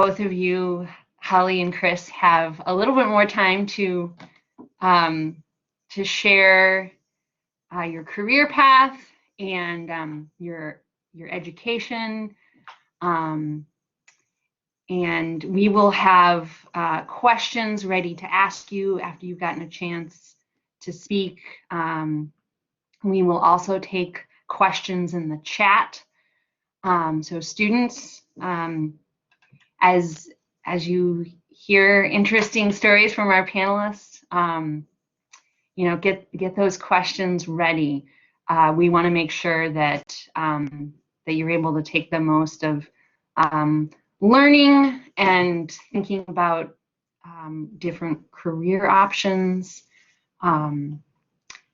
both of you, Holly and Chris, have a little bit more time to share your career path and your education. And we will have questions ready to ask you after you've gotten a chance to speak. We will also take questions in the chat. So students, as you hear interesting stories from our panelists, get those questions ready. We want to make sure that that you're able to take the most of learning and thinking about different career options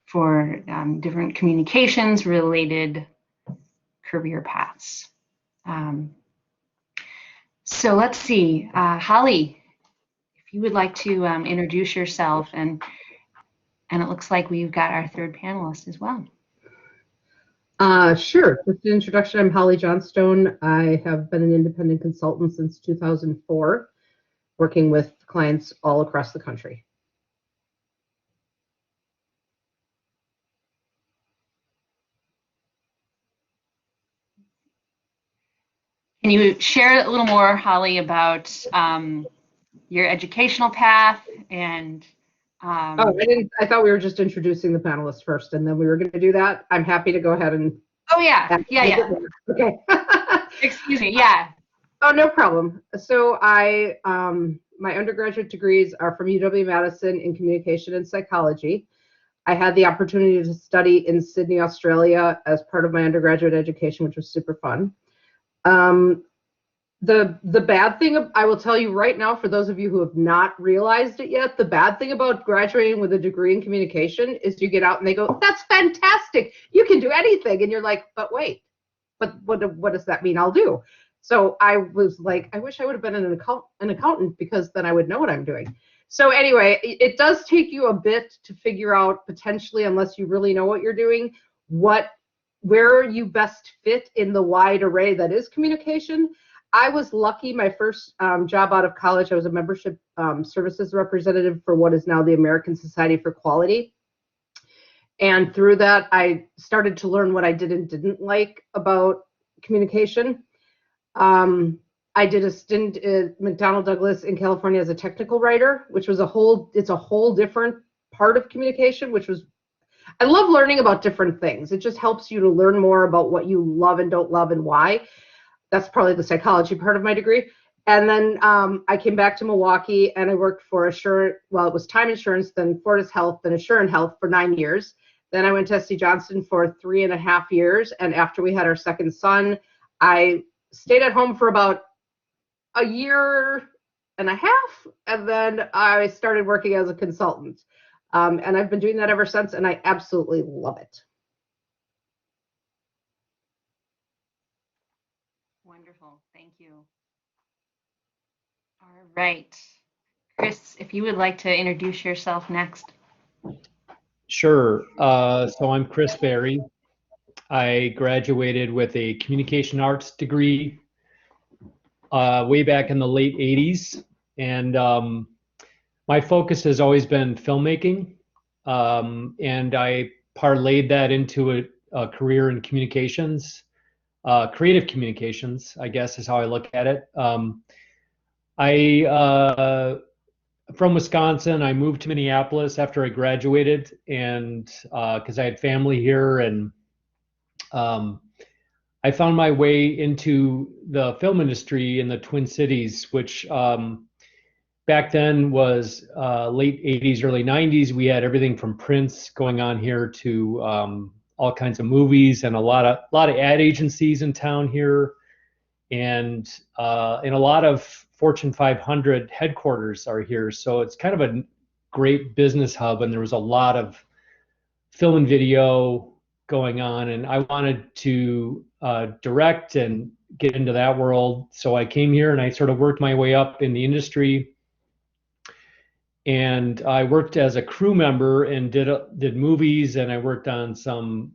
for different communications related career paths. So let's see, Holly, if you would like to introduce yourself, and it looks like we've got our third panelist as well. Sure. With the introduction, I'm Holly Johnstone. I have been an independent consultant since 2004, working with clients all across the country. Can you share a little more, Holly, about your educational path and oh, I thought we were just introducing the panelists first, and then we were going to do that. I'm happy to go ahead and. Oh yeah. Okay. Excuse me. Yeah. Oh, no problem. So my undergraduate degrees are from UW-Madison in communication and psychology. I had the opportunity to study in Sydney, Australia as part of my undergraduate education, which was super fun. The bad thing, I will tell you right now, for those of you who have not realized it yet, the bad thing about graduating with a degree in communication is you get out and they go, "That's fantastic, you can do anything," and you're like, "But wait, but what does that mean I'll do?" So I was like, I wish I would have been an accountant, because then I would know what I'm doing. So anyway, it does take you a bit to figure out, potentially, unless you really know what you're doing, where you best fit in the wide array that is communication. I was lucky. My first job out of college, I was a membership services representative for what is now the American Society for Quality. And through that, I started to learn what I did and didn't like about communication. I did a stint at McDonnell Douglas in California as a technical writer, which was it's a whole different part of communication, which was, I love learning about different things. It just helps you to learn more about what you love and don't love and why. That's probably the psychology part of my degree. And then I came back to Milwaukee and I worked for Assurant, well, it was Time Insurance, then Fortis Health, then Assurant Health for 9 years. Then I went to SC Johnson for 3.5 years. And after we had our second son, I stayed at home for about 1.5 years. And then I started working as a consultant. And I've been doing that ever since, and I absolutely love it. Wonderful, thank you. All right, Chris, if you would like to introduce yourself next. Sure. So I'm Chris Berry. I graduated with a communication arts degree way back in the late 80s. And my focus has always been filmmaking. And I parlayed that into a career in communications. Creative communications, I guess, is how I look at it. From Wisconsin, I moved to Minneapolis after I graduated, and because I had family here, and I found my way into the film industry in the Twin Cities, which back then was late 80s, early 90s. We had everything from Prince going on here to all kinds of movies, and a lot of ad agencies in town here, and a lot of Fortune 500 headquarters are here. So it's kind of a great business hub, and there was a lot of film and video going on, and I wanted to direct and get into that world. So I came here and I sort of worked my way up in the industry. And I worked as a crew member and did movies, and I worked on some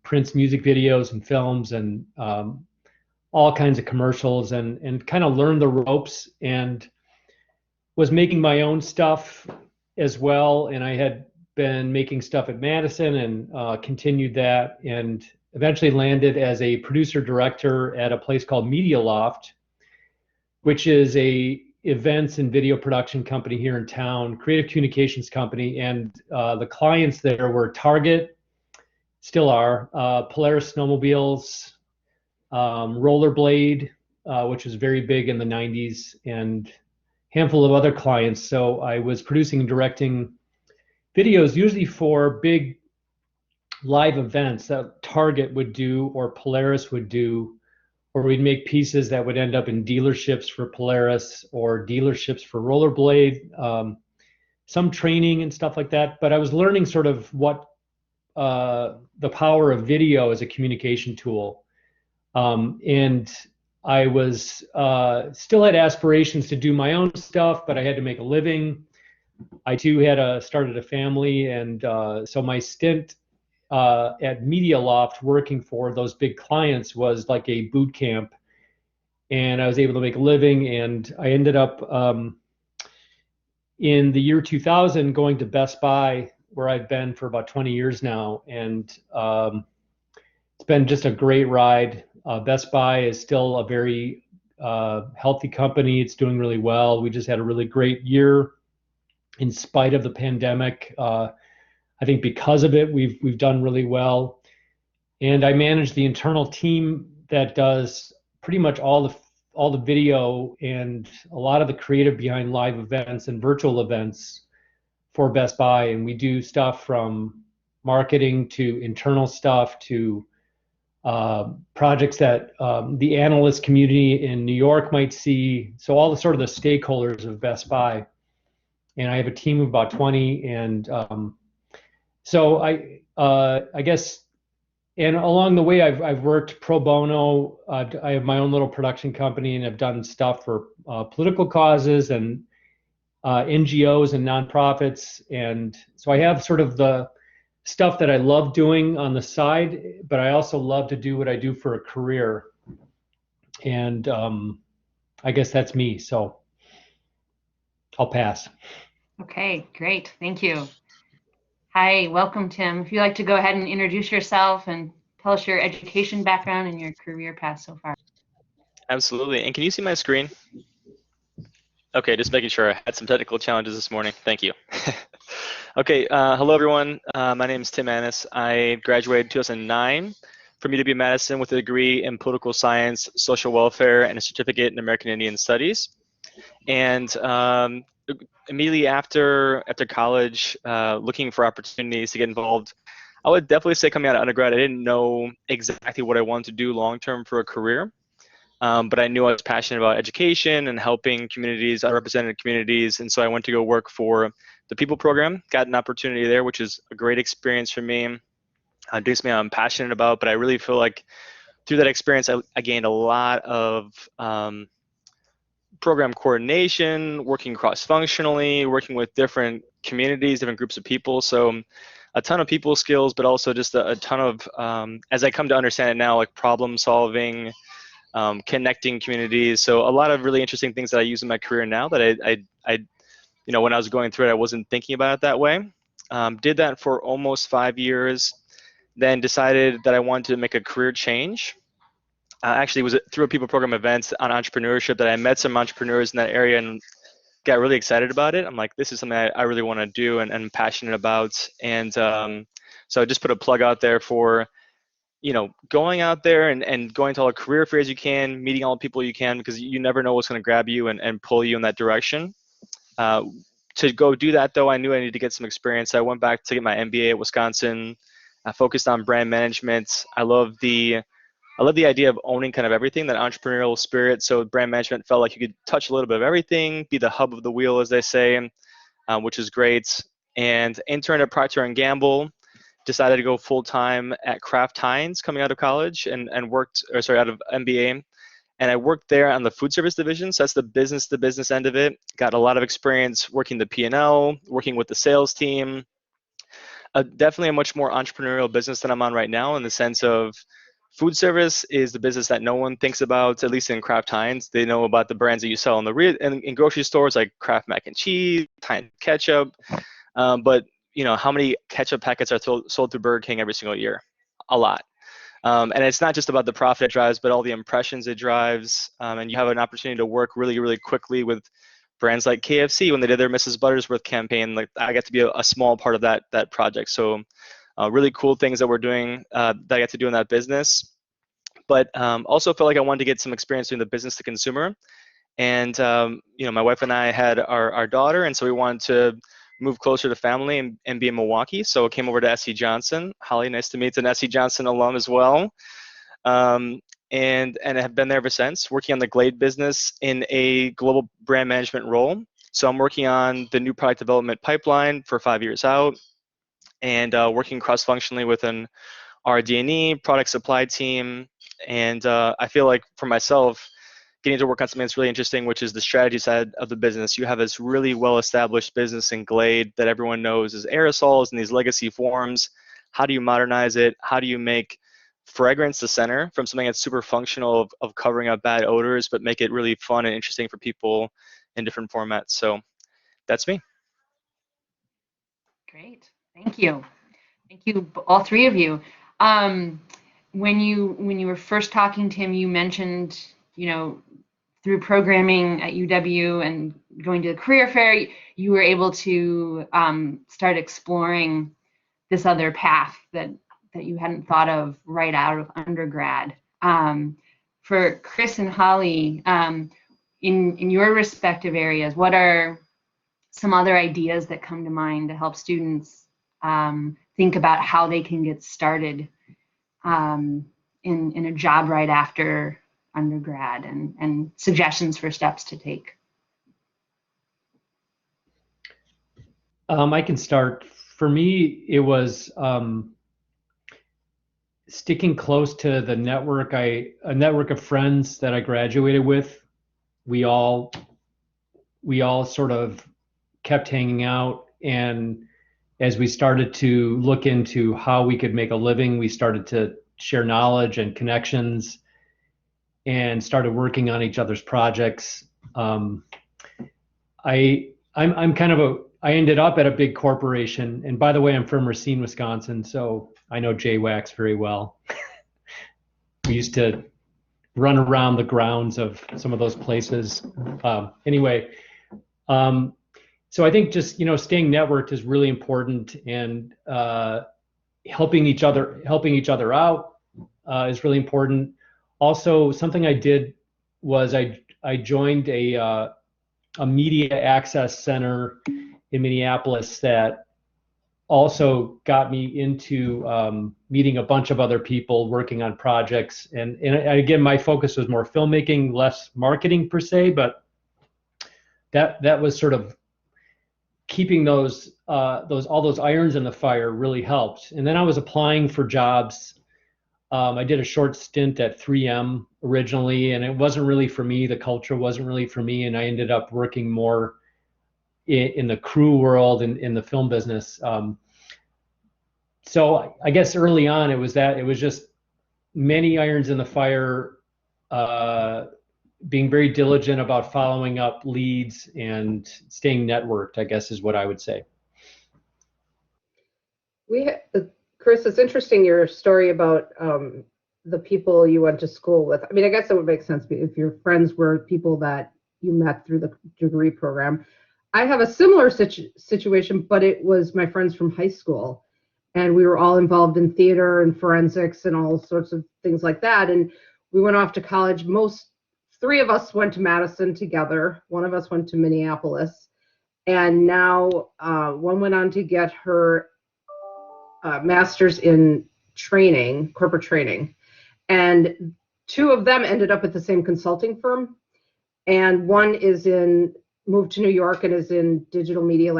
Prince music videos and films, and all kinds of commercials and kind of learned the ropes, and was making my own stuff as well. And I had been making stuff at Madison and continued that, and eventually landed as a producer director at a place called Media Loft, which is a events and video production company here in town, creative communications company. And the clients there were Target, still are, Polaris snowmobiles, Rollerblade, which was very big in the 90s, and handful of other clients. So I was producing and directing videos usually for big live events that Target would do or Polaris would do, or we'd make pieces that would end up in dealerships for Polaris or dealerships for Rollerblade, some training and stuff like that. But I was learning sort of what the power of video as a communication tool. And I was still had aspirations to do my own stuff, but I had to make a living. I too had started a family, and so my stint at Media Loft working for those big clients was like a boot camp, and I was able to make a living. And I ended up in the year 2000 going to Best Buy, where I've been for about 20 years now, and it's been just a great ride. Best Buy is still a very healthy company. It's doing really well. We just had a really great year in spite of the pandemic. I think because of it, we've done really well. And I manage the internal team that does pretty much all the video and a lot of the creative behind live events and virtual events for Best Buy. And we do stuff from marketing to internal stuff to projects that the analyst community in New York might see. So all the sort of the stakeholders of Best Buy. And I have a team of about 20. And so I guess, and along the way, I've worked pro bono. I have my own little production company, and I've done stuff for political causes and NGOs and nonprofits. And so I have sort of the stuff that I love doing on the side, but I also love to do what I do for a career. And I guess that's me. So I'll pass. Okay, great. Thank you. Hi, welcome, Tim. If you'd like to go ahead and introduce yourself and tell us your education background and your career path so far. Absolutely. And can you see my screen? Okay, just making sure. I had some technical challenges this morning. Thank you. Okay, hello everyone. My name is Tim Mannis. I graduated 2009 from UW-Madison with a degree in political science, social welfare, and a certificate in American Indian Studies. And immediately after college, looking for opportunities to get involved, I would definitely say coming out of undergrad, I didn't know exactly what I wanted to do long-term for a career. But I knew I was passionate about education and helping communities, underrepresented communities, and so I went to go work for the People program, got an opportunity there, which is a great experience for me, doing something I'm passionate about, but I really feel like through that experience, I gained a lot of program coordination, working cross-functionally, working with different communities, different groups of people, so a ton of people skills, but also just a ton of, as I come to understand it now, like problem solving, connecting communities. So a lot of really interesting things that I use in my career now that I you know, when I was going through it, I wasn't thinking about it that way. Did that for almost 5 years, then decided that I wanted to make a career change. Actually, it was through a People program events on entrepreneurship that I met some entrepreneurs in that area and got really excited about it. I'm like, this is something I really want to do and I'm passionate about. And so I just put a plug out there for, you know, going out there and going to all the career fairs you can, meeting all the people you can, because you never know what's going to grab you and pull you in that direction. To go do that, though, I knew I needed to get some experience. I went back to get my MBA at Wisconsin. I focused on brand management. I love the idea of owning kind of everything, that entrepreneurial spirit. So brand management felt like you could touch a little bit of everything, be the hub of the wheel, as they say, which is great. And interned at Procter & Gamble. Decided to go full-time at Kraft Heinz coming out of college and worked, or sorry, out of MBA. And I worked there on the food service division. So that's the business end of it. Got a lot of experience working the P&L, working with the sales team. Definitely a much more entrepreneurial business than I'm on right now, in the sense of Food service is the business that no one thinks about, at least in Kraft Heinz. They know about the brands that you sell in grocery stores like Kraft mac and cheese, Heinz ketchup. But how many ketchup packets are sold through Burger King every single year? A lot. And it's not just about the profit it drives, but all the impressions it drives. And you have an opportunity to work really, really quickly with brands like KFC when they did their Mrs. Buttersworth campaign. Like, I got to be a small part of that project. So really cool things that we're doing that I get to do in that business. But also felt like I wanted to get some experience doing the business to consumer. And my wife and I had our daughter, and so we wanted to move closer to family and be in Milwaukee. So I came over to SC Johnson. Holly, nice to meet an SC Johnson alum as well. And have been there ever since, working on the Glade business in a global brand management role. So I'm working on the new product development pipeline for 5 years out, and working cross-functionally with an RD&E product supply team. And I feel like for myself, getting to work on something that's really interesting, which is the strategy side of the business. You have this really well-established business in Glade that everyone knows is aerosols and these legacy forms. How do you modernize it? How do you make fragrance the center from something that's super functional of covering up bad odors, but make it really fun and interesting for people in different formats? So that's me. Great, thank you. Thank you, all three of you. When you were first talking, Tim, you mentioned, through programming at UW and going to the career fair, you were able to start exploring this other path that you hadn't thought of right out of undergrad. For Chris and Holly, in your respective areas, what are some other ideas that come to mind to help students think about how they can get started in a job right after undergrad, and suggestions for steps to take? I can start. For me, it was sticking close to the network. A network of friends that I graduated with. We all sort of kept hanging out, and as we started to look into how we could make a living, we started to share knowledge and connections, and started working on each other's projects. I'm kind of I ended up at a big corporation, and by the way, I'm from Racine, Wisconsin, so I know JWAX very well. We used to run around the grounds of some of those places. Anyway, so I think just staying networked is really important, and helping each other out is really important. Also, something I did was I joined a media access center in Minneapolis that also got me into meeting a bunch of other people working on projects. And again, my focus was more filmmaking, less marketing per se, but that was sort of keeping all those irons in the fire really helped. And then I was applying for jobs. I did a short stint at 3M originally, and it wasn't really for me. The culture wasn't really for me, and I ended up working more in the crew world and in the film business. So I guess early on it was just many irons in the fire, being very diligent about following up leads and staying networked, I guess is what I would say. Chris, it's interesting your story about the people you went to school with. I mean, I guess that would make sense if your friends were people that you met through the degree program. I have a similar situation, but it was my friends from high school, and we were all involved in theater and forensics and all sorts of things like that. And we went off to college. Three of us went to Madison together. One of us went to Minneapolis, and now one went on to get her master's in training, corporate training, and two of them ended up at the same consulting firm, and one moved to New York and is in digital media,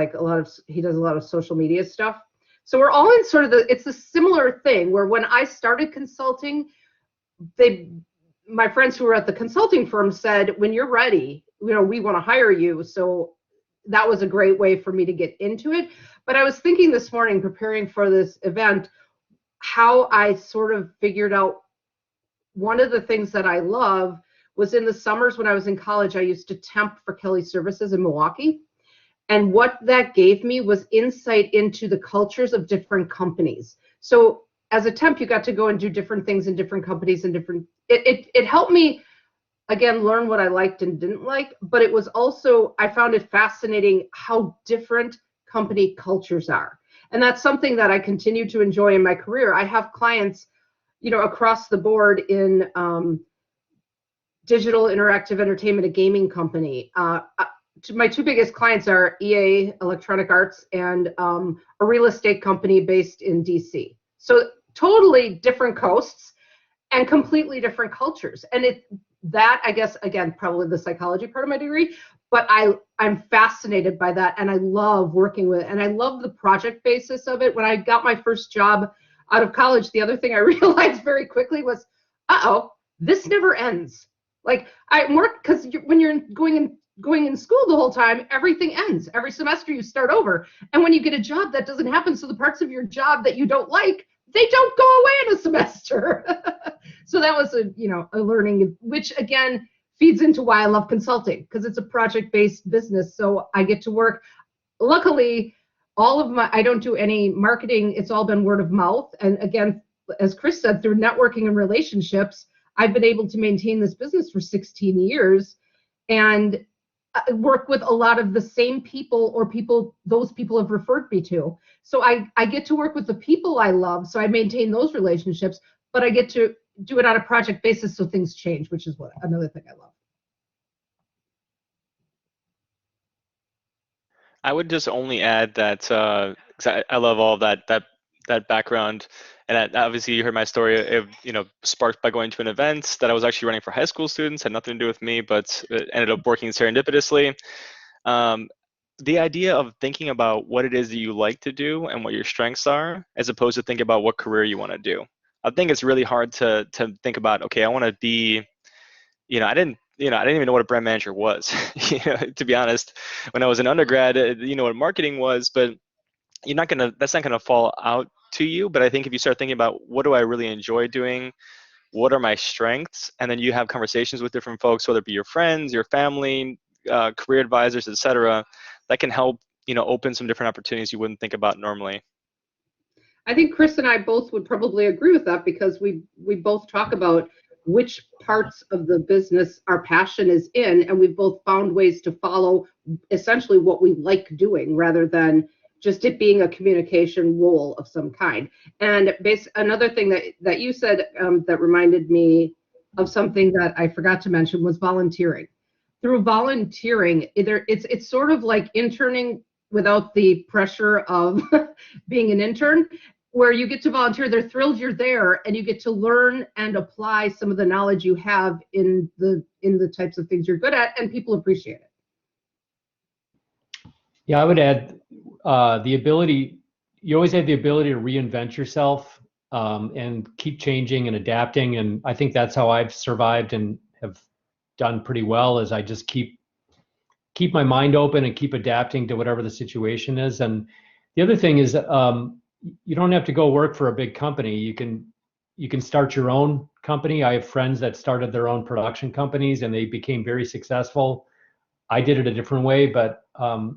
he does a lot of social media stuff. So we're all in sort of it's a similar thing where when I started consulting, my friends who were at the consulting firm said, when you're ready, we want to hire you. So that was a great way for me to get into it. But I was thinking this morning, preparing for this event, how I sort of figured out one of the things that I love was in the summers when I was in college, I used to temp for Kelly Services in Milwaukee. And what that gave me was insight into the cultures of different companies. So as a temp, you got to go and do different things in different companies and it helped me, again, learn what I liked and didn't like, but it was also, I found it fascinating how different company cultures are. And that's something that I continue to enjoy in my career. I have clients, across the board in digital interactive entertainment, a gaming company. My two biggest clients are EA, Electronic Arts, and a real estate company based in DC. So totally different coasts and completely different cultures. And that, I guess, again, probably the psychology part of my degree, but I'm fascinated by that, and I love working with it, and I love the project basis of it. When I got my first job out of college, the other thing I realized very quickly was, this never ends. Like, I work, because when you're going in school the whole time, everything ends. Every semester you start over. And when you get a job, that doesn't happen. So the parts of your job that you don't like, they don't go away in a semester. So that was a learning, which again feeds into why I love consulting, because it's a project-based business. So I get to work. Luckily, I don't do any marketing. It's all been word of mouth. And again, as Chris said, through networking and relationships, I've been able to maintain this business for 16 years and work with a lot of the same people or those people have referred me to. So I get to work with the people I love, so I maintain those relationships, but I get to do it on a project basis, so things change, which is another thing I love. I would just only add that 'cause I love all that background, and obviously you heard my story. It sparked by going to an event that I was actually running for high school students, had nothing to do with me, but it ended up working serendipitously. The idea of thinking about what it is that you like to do and what your strengths are, as opposed to thinking about what career you want to do. I think it's really hard to think about, okay, I want to be, I didn't even know what a brand manager was, to be honest. When I was an undergrad, what marketing was, but that's not gonna fall out to you. But I think if you start thinking about what do I really enjoy doing, what are my strengths, and then you have conversations with different folks, whether it be your friends, your family, career advisors, etc., that can help open some different opportunities you wouldn't think about normally. I think Chris and I both would probably agree with that, because we both talk about which parts of the business our passion is in, and we've both found ways to follow essentially what we like doing rather than just it being a communication role of some kind. And another thing that you said that reminded me of something that I forgot to mention was volunteering. Through volunteering, it's sort of like interning without the pressure of being an intern, where you get to volunteer. They're thrilled you're there, and you get to learn and apply some of the knowledge you have in the types of things you're good at, and people appreciate it. Yeah, I would add the ability. You always have the ability to reinvent yourself and keep changing and adapting, and I think that's how I've survived and have done pretty well. Is I just keep my mind open and keep adapting to whatever the situation is. And the other thing is, you don't have to go work for a big company. You can start your own company. I have friends that started their own production companies and they became very successful. I did it a different way, but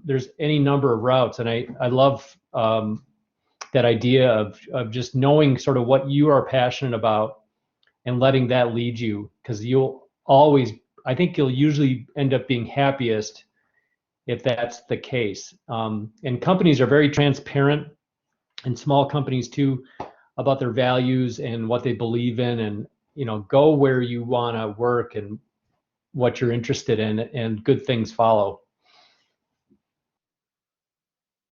there's any number of routes. And I love that idea of just knowing sort of what you are passionate about and letting that lead you, because I think you'll usually end up being happiest if that's the case. And companies are very transparent, and small companies too, about their values and what they believe in, and go where you want to work and what you're interested in, and good things follow.